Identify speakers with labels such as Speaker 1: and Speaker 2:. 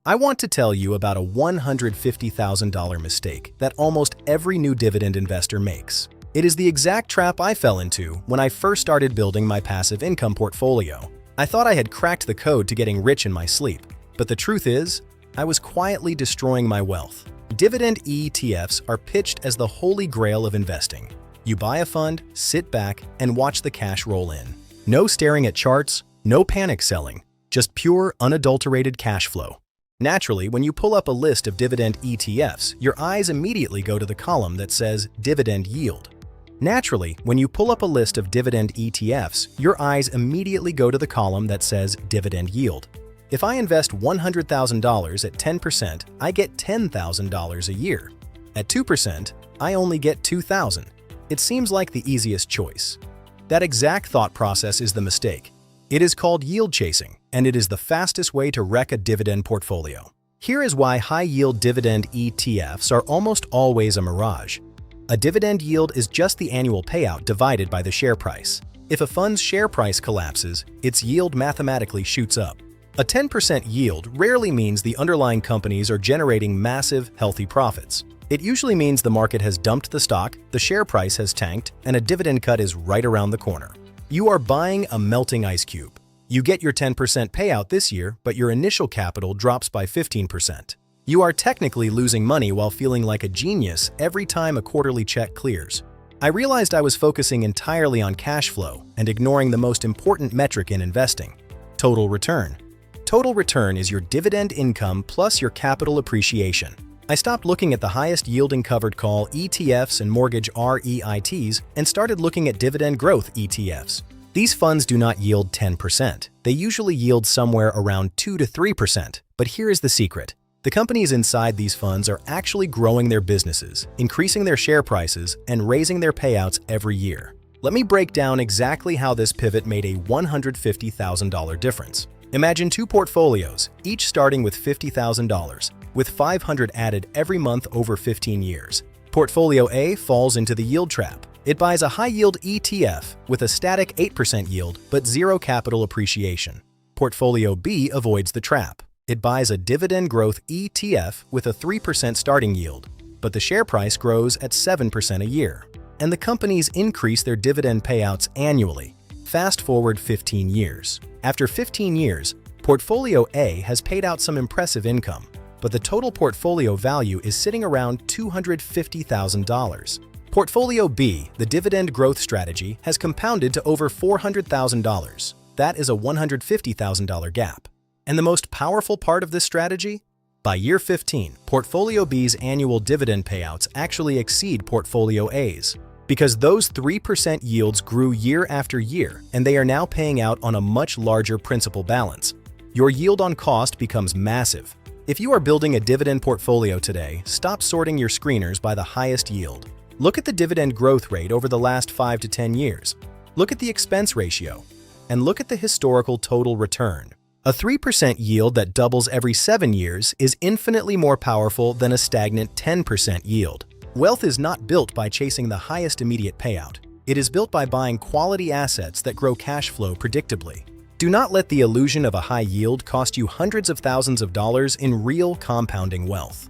Speaker 1: I want to tell you about a $150,000 mistake that almost every new dividend investor makes. It is the exact trap I fell into when I first started building my passive income portfolio. I thought I had cracked the code to getting rich in my sleep, but the truth is, I was quietly destroying my wealth. Dividend ETFs are pitched as the holy grail of investing. You buy a fund, sit back, and watch the cash roll in. No staring at charts, no panic selling, just pure, unadulterated cash flow. Naturally, when you pull up a list of dividend ETFs, your eyes immediately go to the column that says Dividend Yield. Naturally, when you pull up a list of dividend ETFs, your eyes immediately go to the column that says Dividend Yield. If I invest $100,000 at 10%, I get $10,000 a year. At 2%, I only get $2,000. It seems like the easiest choice. That exact thought process is the mistake. It is called yield chasing, and it is the fastest way to wreck a dividend portfolio. Here is why high-yield dividend ETFs are almost always a mirage. A dividend yield is just the annual payout divided by the share price. If a fund's share price collapses, its yield mathematically shoots up. A 10% yield rarely means the underlying companies are generating massive, healthy profits. It usually means the market has dumped the stock, the share price has tanked, and a dividend cut is right around the corner. You are buying a melting ice cube. You get your 10% payout this year, but your initial capital drops by 15%. You are technically losing money while feeling like a genius every time a quarterly check clears. I realized I was focusing entirely on cash flow and ignoring the most important metric in investing: total return. Total return is your dividend income plus your capital appreciation. I stopped looking at the highest yielding covered call ETFs and mortgage REITs and started looking at dividend growth ETFs. These funds do not yield 10%. They usually yield somewhere around 2 to 3%. But here is the secret. The companies inside these funds are actually growing their businesses, increasing their share prices, and raising their payouts every year. Let me break down exactly how this pivot made a $150,000 difference. Imagine two portfolios, each starting with $50,000, with $500 added every month over 15 years. Portfolio A falls into the yield trap. It buys a high-yield ETF with a static 8% yield but zero capital appreciation. Portfolio B avoids the trap. It buys a dividend growth ETF with a 3% starting yield, but the share price grows at 7% a year. And the companies increase their dividend payouts annually. Fast forward 15 years. After 15 years, Portfolio A has paid out some impressive income, but the total portfolio value is sitting around $250,000. Portfolio B, the dividend growth strategy, has compounded to over $400,000. That is a $150,000 gap. And the most powerful part of this strategy? By year 15, Portfolio B's annual dividend payouts actually exceed Portfolio A's. Because those 3% yields grew year after year, and they are now paying out on a much larger principal balance. Your yield on cost becomes massive. If you are building a dividend portfolio today, stop sorting your screeners by the highest yield. Look at the dividend growth rate over the last 5 to 10 years. Look at the expense ratio, and look at the historical total return. A 3% yield that doubles every 7 years is infinitely more powerful than a stagnant 10% yield. Wealth is not built by chasing the highest immediate payout. It is built by buying quality assets that grow cash flow predictably. Do not let the illusion of a high yield cost you hundreds of thousands of dollars in real compounding wealth.